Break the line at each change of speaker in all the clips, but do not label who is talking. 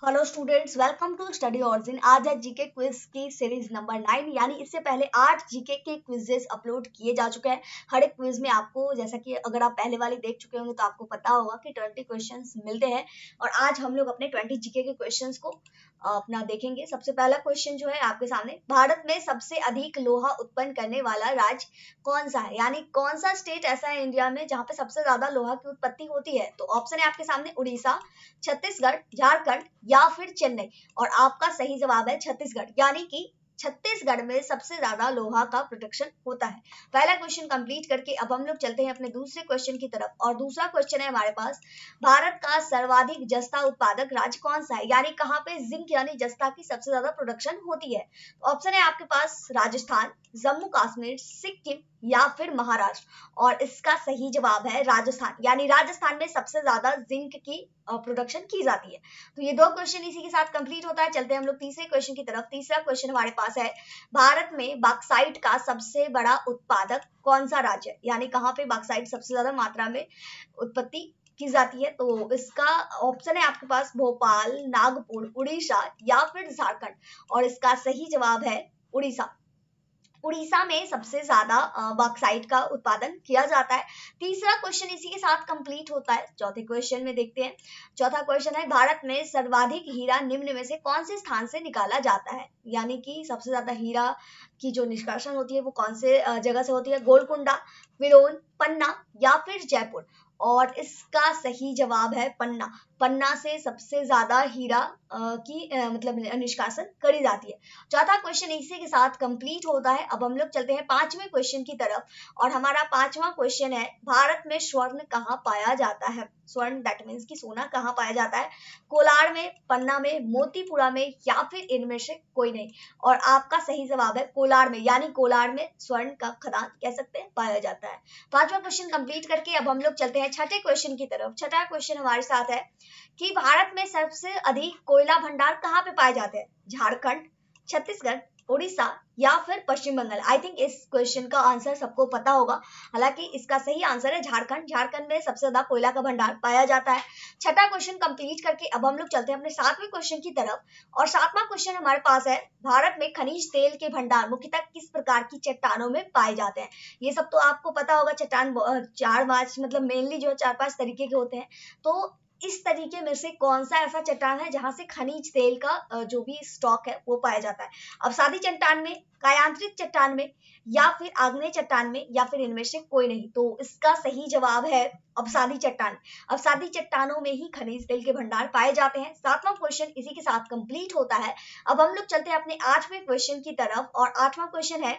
Hello students, welcome to Study Origin. आज है GK quiz की सीरीज नंबर 9, यानी इससे पहले 8 जीके के क्विजेस अपलोड किए जा चुके हैं। हर एक क्विज में आपको, जैसा कि अगर आप पहले वाले देख चुके होंगे तो आपको पता होगा कि 20 क्वेश्चंस मिलते हैं और आज हम लोग अपने 20 जीके के क्वेश्चंस को अपना देखेंगे। सबसे पहला क्वेश्चन जो है आपके सामने, भारत में सबसे अधिक लोहा उत्पन्न करने वाला राज्य कौन सा है, यानी कौन सा स्टेट ऐसा है इंडिया में जहाँ पे सबसे ज्यादा लोहा की उत्पत्ति होती है। तो ऑप्शन है आपके सामने उड़ीसा, छत्तीसगढ़, झारखंड या फिर चेन्नई। और आपका सही जवाब है छत्तीसगढ़, यानी कि छत्तीसगढ़ में सबसे ज्यादा लोहा का प्रोडक्शन होता है। पहला क्वेश्चन कंप्लीट करके अब हम लोग चलते हैं अपने दूसरे क्वेश्चन की तरफ। और दूसरा क्वेश्चन है हमारे पास, भारत का सर्वाधिक जस्ता उत्पादक राज्य कौन सा है, यानी कहाँ पे जिंक यानी जस्ता की सबसे ज्यादा प्रोडक्शन होती है। ऑप्शन है आपके पास राजस्थान, जम्मू कश्मीर, सिक्किम या फिर महाराष्ट्र। और इसका सही जवाब है राजस्थान, यानी राजस्थान में सबसे ज्यादा जिंक की प्रोडक्शन की जाती है। तो ये दो क्वेश्चन इसी के साथ कंप्लीट होता है। चलते हैं हम लोग तीसरे क्वेश्चन की तरफ। तीसरा क्वेश्चन हमारे पास है, भारत में बॉक्साइट का सबसे बड़ा उत्पादक कौन सा राज्य है, यानी कहाँ पे बॉक्साइट सबसे ज्यादा मात्रा में उत्पत्ति की जाती है। तो इसका ऑप्शन है आपके पास भोपाल, नागपुर, उड़ीसा या फिर झारखंड। और इसका सही जवाब है उड़ीसा। उड़ीसा में सबसे ज्यादा बॉक्साइट का उत्पादन किया जाता है। तीसरा क्वेश्चन इसी के साथ कंप्लीट होता है। चौथे क्वेश्चन में देखते हैं। चौथा क्वेश्चन है, भारत में सर्वाधिक हीरा निम्न में से कौन से स्थान से निकाला जाता है, यानी कि सबसे ज्यादा हीरा की जो निष्कासन होती है वो कौन से जगह से होती है। गोलकुंडा, फिरौन, पन्ना या फिर जयपुर। और इसका सही जवाब है पन्ना। पन्ना से सबसे ज्यादा हीरा की मतलब निष्कासन करी जाती है। चौथा क्वेश्चन इसी के साथ कंप्लीट होता है। अब हम लोग चलते हैं पांचवें क्वेश्चन की तरफ। और हमारा पांचवा क्वेश्चन है, भारत में स्वर्ण कहाँ पाया जाता है। स्वर्ण दैट मीन्स कि सोना कहाँ पाया जाता है। कोलार में, पन्ना में, मोतीपुरा में या फिर इनमें से कोई नहीं। और आपका सही जवाब है कोलार में, यानी कोलार में स्वर्ण का खदान कह सकते हैं पाया जाता है। पांचवा क्वेश्चन कंप्लीट करके अब हम लोग चलते हैं छठे क्वेश्चन की तरफ। छठा क्वेश्चन हमारे साथ है कि भारत में सबसे अधिक कोयला भंडार कहाँ पे पाए जाते हैं। झारखंड, छत्तीसगढ़, उड़ीसा या फिर पश्चिम बंगाल। आई थिंक इस क्वेश्चन का आंसर सबको पता होगा, हालांकि इसका सही आंसर है झारखंड। झारखंड में सबसे ज्यादा कोयला का भंडार पाया जाता है। छठा क्वेश्चन कंप्लीट करके अब हम लोग चलते हैं अपने सातवें क्वेश्चन की तरफ। और सातवां क्वेश्चन हमारे पास है, भारत में खनिज तेल के भंडार मुख्यतः किस प्रकार की चट्टानों में पाए जाते हैं। ये सब तो आपको पता होगा। चट्टान चार पांच मतलब मेनली जो है 4-5 तरीके के होते हैं। तो इस तरीके में से कौन सा ऐसा चट्टान है जहां से खनिज तेल का जो भी स्टॉक है वो पाया जाता है। अवसादी चट्टान में, कायांतरित चट्टान में या फिर आग्नेय चट्टान में या फिर इनमें से कोई नहीं। तो इसका सही जवाब है अवसादी चट्टान। अवसादी चट्टानों में ही खनिज तेल के भंडार पाए जाते हैं। सातवां क्वेश्चन इसी के साथ कंप्लीट होता है। अब हम लोग चलते हैं अपने आठवें क्वेश्चन की तरफ। और आठवां क्वेश्चन है,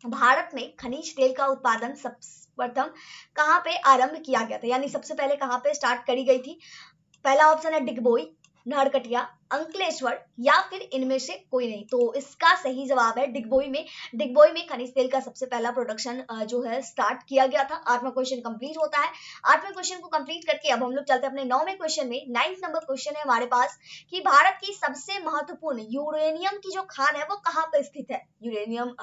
भारत में खनिज तेल का उत्पादन सर्वप्रथम कहाँ पे आरंभ किया गया था, यानी सबसे पहले कहाँ पे स्टार्ट करी गई थी। पहला ऑप्शन है डिगबोई, नहरकटिया, अंकलेश्वर या फिर इनमें से कोई नहीं। तो इसका सही जवाब है डिगबोई में। डिगबोई में खनिज तेल का सबसे पहला प्रोडक्शन जो है स्टार्ट किया गया था। आठवां क्वेश्चन कंप्लीट होता है। आठवें क्वेश्चन को कंप्लीट करके अब हम लोग चलते हैं अपने नौवें क्वेश्चन में। 9th नंबर क्वेश्चन है हमारे पास कि भारत की सबसे महत्वपूर्ण यूरेनियम की जो खान है वो कहाँ पर स्थित है। यूरेनियम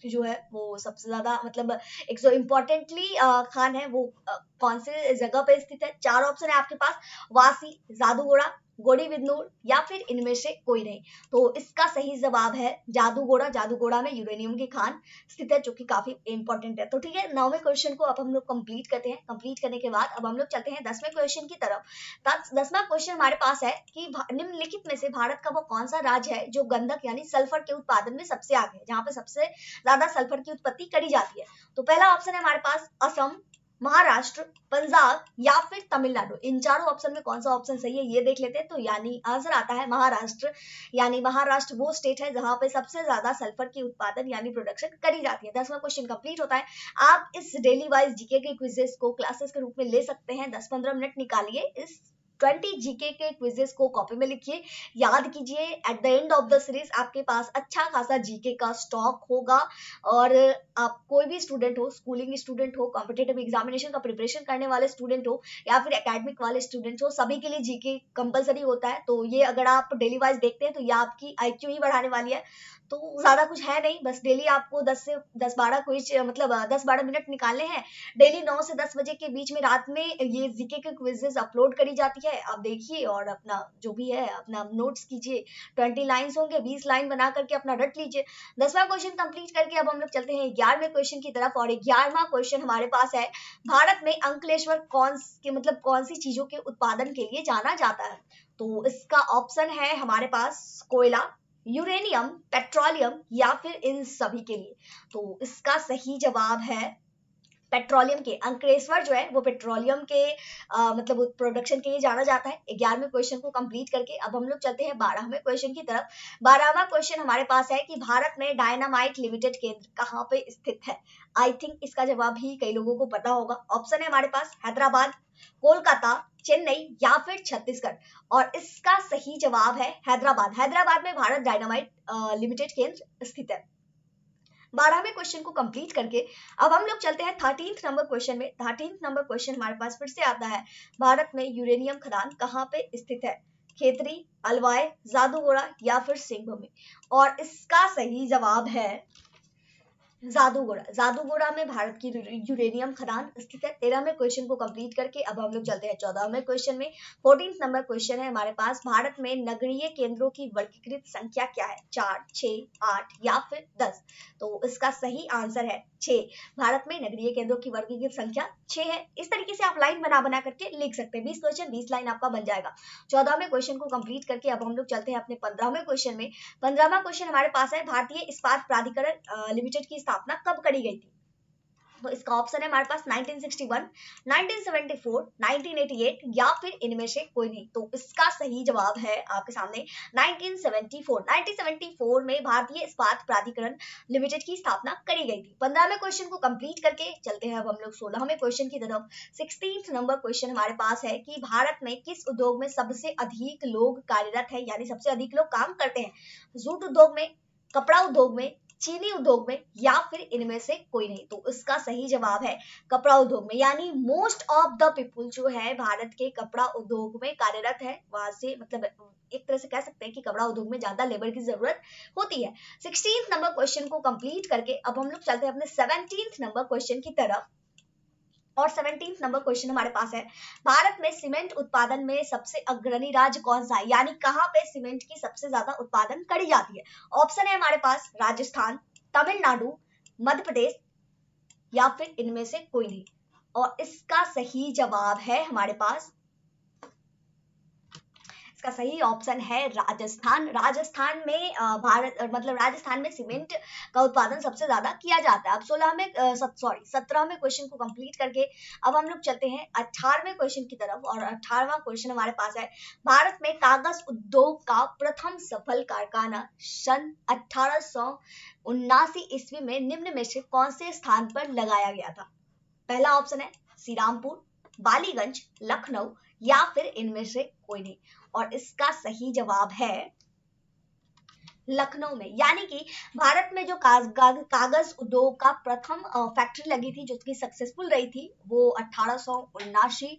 जो है वो सबसे ज्यादा मतलब एक जो इम्पोर्टेंटली खान है वो कौन से जगह पे स्थित है। चार ऑप्शन है आपके पास, वासी, जादूगोड़ा, गोड़ीबिदनूर या फिर इनमें से कोई नहीं। तो इसका सही जवाब है जादूगोड़ा। जादूगोड़ा में यूरेनियम की खान स्थित है, जो कि काफी इंपॉर्टेंट है। तो ठीक है, 9वें क्वेश्चन को अब हम लोग कंप्लीट करते हैं। कंप्लीट करने के बाद अब हम लोग चलते हैं 10वें क्वेश्चन की तरफ। 10वां क्वेश्चन हमारे पास है कि निम्नलिखित में से भारत का वो कौन सा राज्य है जो गंधक यानी सल्फर के उत्पादन में सबसे आगे है, जहां पे सबसे ज्यादा सल्फर की उत्पत्ति करी जाती है। तो पहला ऑप्शन है हमारे पास असम, महाराष्ट्र, पंजाब या फिर तमिलनाडु। इन चारों ऑप्शन में कौन सा ऑप्शन सही है ये देख लेते हैं। तो यानी आंसर आता है महाराष्ट्र, यानी महाराष्ट्र वो स्टेट है जहां पे सबसे ज्यादा सल्फर की उत्पादन यानी प्रोडक्शन करी जाती है। 10वां क्वेश्चन कंप्लीट होता है। आप इस डेली वाइज जीके के क्विजेस को क्लासेस के रूप में ले सकते हैं। 10-15 मिनट निकालिए, इस 20 जीके के क्विजेस को कॉपी में लिखिए, याद कीजिए। At the end of the series आपके पास अच्छा खासा जीके का स्टॉक होगा। और आप कोई भी स्टूडेंट हो, स्कूलिंग स्टूडेंट हो, कॉम्पिटेटिव एग्जामिनेशन का प्रिपरेशन करने वाले स्टूडेंट हो या फिर एकेडमिक वाले स्टूडेंट हो, सभी के लिए जीके कंपलसरी होता है। तो ये अगर आप डेली वाइज देखते हैं तो ये आपकी आईक्यू ही बढ़ाने वाली है। तो ज्यादा कुछ है नहीं, बस डेली आपको 10 से 10-12 क्विज मतलब 10-12 मिनट निकालने हैं। डेली 9 से 10 बजे के बीच में रात में ये जीके के क्विजेस अपलोड करी जाती है। है, आप देखिए और अपना जो भी है अपना नोट्स कीजिए। 20 लाइन्स होंगे, 20 लाइन बना करके अपना रट लीजिए। 10वां क्वेश्चन कंप्लीट करके अब हम लोग चलते हैं 11वें क्वेश्चन की तरफ। और 11वां क्वेश्चन हमारे पास है, भारत में अंकलेश्वर कौन सी चीजों के उत्पादन के लिए जाना जाता है? तो इसका ऑप्शन है हमारे पास कोयला, यूरेनियम, पेट्रोलियम या फिर इन सभी के लिए। तो इसका सही जवाब है पेट्रोलियम के। अंकलेश्वर जो है वो पेट्रोलियम के मतलब प्रोडक्शन के लिए जाना जाता है। 11वें क्वेश्चन को कंप्लीट करके अब हम लोग चलते हैं 12वें क्वेश्चन की तरफ। 12वां क्वेश्चन हमारे पास है कि भारत में डायनामाइट लिमिटेड केंद्र कहाँ पे स्थित है? आई थिंक इसका जवाब भी कई लोगों को पता होगा। ऑप्शन है हमारे पास हैदराबाद, कोलकाता, चेन्नई या फिर छत्तीसगढ़। और इसका सही जवाब है हैदराबाद। हैदराबाद में भारत डायनामाइट लिमिटेड केंद्र स्थित है। 12वें क्वेश्चन को कंप्लीट करके अब हम लोग चलते हैं 13th नंबर क्वेश्चन में। 13th नंबर क्वेश्चन हमारे पास फिर से आता है, भारत में यूरेनियम खदान कहाँ पे स्थित है? खेतरी, अलवाय, जादूगोड़ा या फिर सिंहभूमि। और इसका सही जवाब है जादूगोड़ा। जादूगोड़ा में भारत की यूरेनियम खदान स्थित है। 13वें क्वेश्चन को कंप्लीट करके अब हम लोग चलते हैं 14वें क्वेश्चन में। 14th नंबर क्वेश्चन है हमारे पास, भारत में नगरीय केंद्रों की वर्गीकृत संख्या क्या है? 4, 6, 8 या फिर 10। तो इसका सही आंसर है 6। भारत में नगरीय केंद्रों की वर्गीकृत संख्या 6 है। इस तरीके से आप लाइन बना बना करके लिख सकते हैं। 20 क्वेश्चन 20 लाइन आपका बन जाएगा। 14वें क्वेश्चन को कंप्लीट करके अब हम लोग चलते हैं अपने 15वें क्वेश्चन में। 15वां क्वेश्चन हमारे पास है, भारतीय इस्पात प्राधिकरण लिमिटेड की स्थापना कब करी गई थी? तो इसका ऑप्शन है हमारे पास 1961, 1974, 1988 या फिर इनमें से कोई नहीं। तो इसका सही जवाब है आपके सामने 1974। 1974 में भारतीय इस्पात प्राधिकरण लिमिटेड की स्थापना करी गई थी। 15वें क्वेश्चन को कंप्लीट करके चलते हैं अब हम लोग 16वें क्वेश्चन की तरफ। 16th नंबर क्वेश्चन हमारे पास है कि भारत में किस उद्योग में सबसे अधिक लोग कार्यरत है, यानी सबसे अधिक लोग काम करते हैं? जूट उद्योग में, कपड़ा उद्योग में, चीनी उद्योग में या फिर इनमें से कोई नहीं। तो इसका सही जवाब है कपड़ा उद्योग में, यानी मोस्ट ऑफ द पीपुल जो है भारत के कपड़ा उद्योग में कार्यरत है। वहां से मतलब एक तरह से कह सकते हैं कि कपड़ा उद्योग में ज्यादा लेबर की जरूरत होती है। 16th नंबर क्वेश्चन को कंप्लीट करके अब हम लोग चलते हैं अपने 17th नंबर क्वेश्चन की तरफ। और 17th नंबर क्वेश्चन हमारे पास है, भारत में सीमेंट उत्पादन में सबसे अग्रणी राज्य कौन सा है, यानी कहां पे सीमेंट की सबसे ज्यादा उत्पादन करी जाती है? ऑप्शन है हमारे पास राजस्थान, तमिलनाडु, मध्य प्रदेश या फिर इनमें से कोई नहीं। और इसका सही जवाब है हमारे पास, इसका सही ऑप्शन है राजस्थान। राजस्थान में राजस्थान में सीमेंट का उत्पादन सबसे ज्यादा किया जाता है। अब 17वें क्वेश्चन को कंप्लीट करके अब हम लोग चलते हैं 18वें क्वेश्चन की तरफ। और 18वां क्वेश्चन हमारे पास है, भारत में कागज उद्योग का प्रथम सफल कारखाना सन 1879 ईस्वी में निम्न में से कौन से स्थान पर लगाया गया था? पहला ऑप्शन है श्रीरामपुर, बालीगंज, लखनऊ या फिर इनमें से कोई नहीं। और इसका सही जवाब है लखनऊ में, यानी कि भारत में जो कागज उद्योग का प्रथम फैक्ट्री लगी थी जो कि सक्सेसफुल रही थी वो 1879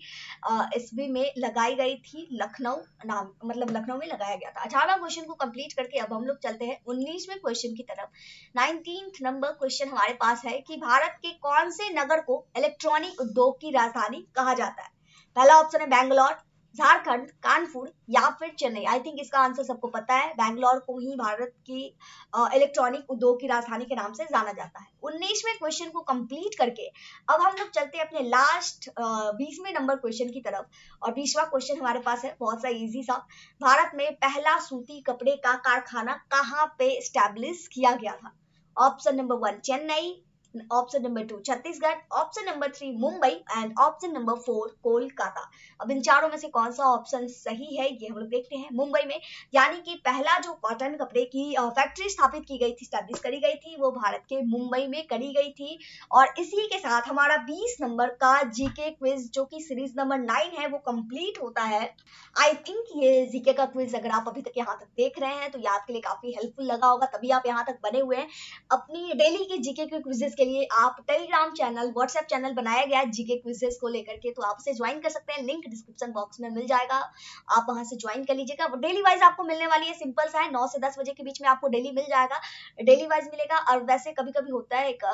ईस्वी में लगाई गई थी। लखनऊ लखनऊ में लगाया गया था। 18वां क्वेश्चन को कंप्लीट करके अब हम लोग चलते हैं 19वें क्वेश्चन की तरफ। 19th नंबर क्वेश्चन हमारे पास है कि भारत के कौन से नगर को इलेक्ट्रॉनिक उद्योग की राजधानी कहा जाता है? पहला ऑप्शन है बैंगलोर, झारखंड, कानपुर या फिर चेन्नई। आई थिंक इसका आंसर सबको पता है, बैंगलोर को ही भारत की इलेक्ट्रॉनिक उद्योग की राजधानी के नाम से जाना जाता है। 19वें क्वेश्चन को कंप्लीट करके अब हम लोग चलते हैं अपने लास्ट 20वें नंबर क्वेश्चन की तरफ। और 20वां क्वेश्चन हमारे पास है बहुत सा इजी सा, भारत में पहला सूती कपड़े का कारखाना कहाँ पे स्टैब्लिश किया गया था? Option number 1 Chennai, option number 2 Chhattisgarh, option number 3 Mumbai and option number 4 Kolkata. अब इन चारों में से कौन सा ऑप्शन सही है ये हम लोग देखते हैं। मुंबई में, यानी कि पहला जो कॉटन कपड़े की फैक्ट्री स्थापित की गई थी, स्टैब्लिश करी गई थी, वो भारत के मुंबई में करी गई थी। और इसी के साथ हमारा 20 नंबर का जीके क्विज जो कि सीरीज नंबर 9 है वो कंप्लीट होता है। आई थिंक ये जीके का क्विज अगर आप अभी तक यहाँ तक देख रहे हैं तो ये आपके लिए काफी हेल्पफुल लगा होगा, तभी आप यहाँ तक बने हुए हैं। अपनी डेली के जीके के क्विजेस के लिए आप टेलीग्राम चैनल, व्हाट्सएप चैनल बनाया गया है जीके क्विजेस को लेकर के, तो आप उसे ज्वाइन कर सकते हैं। लिंक डिस्क्रिप्शन बॉक्स में मिल जाएगा, आप वहां से ज्वाइन कर लीजिएगा। वो डेली वाइज आपको मिलने वाली है, सिंपल सा है, 9 से 10 बजे के बीच में आपको डेली मिल जाएगा, डेली वाइज मिलेगा। और वैसे कभी कभी होता है एक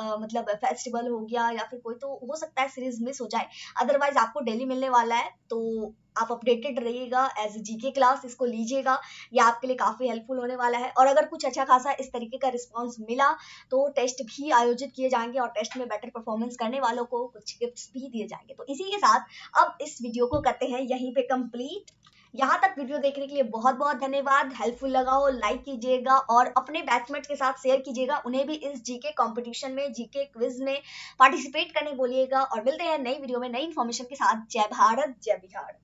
फेस्टिवल हो गया या फिर कोई, तो हो सकता है सीरीज मिस हो जाए, अदरवाइज आपको डेली मिलने वाला है। तो आप अपडेटेड रहिएगा एज जीके क्लास, इसको लीजिएगा, ये आपके लिए काफ़ी हेल्पफुल होने वाला है। और अगर कुछ अच्छा खासा इस तरीके का रिस्पॉन्स मिला तो टेस्ट भी आयोजित किए जाएंगे और टेस्ट में बेटर परफॉर्मेंस करने वालों को कुछ गिफ्ट्स भी दिए जाएंगे। तो इसी के साथ अब इस वीडियो को करते हैं यहीं पे कंप्लीट। यहाँ तक वीडियो देखने के लिए बहुत बहुत धन्यवाद। हेल्पफुल लगा हो लाइक कीजिएगा और अपने बैचमेट के साथ शेयर कीजिएगा, उन्हें भी इस जीके कंपटीशन में, जीके क्विज में पार्टिसिपेट करने बोलिएगा। और मिलते हैं नई वीडियो में नई इन्फॉर्मेशन के साथ। जय भारत, जय बिहार।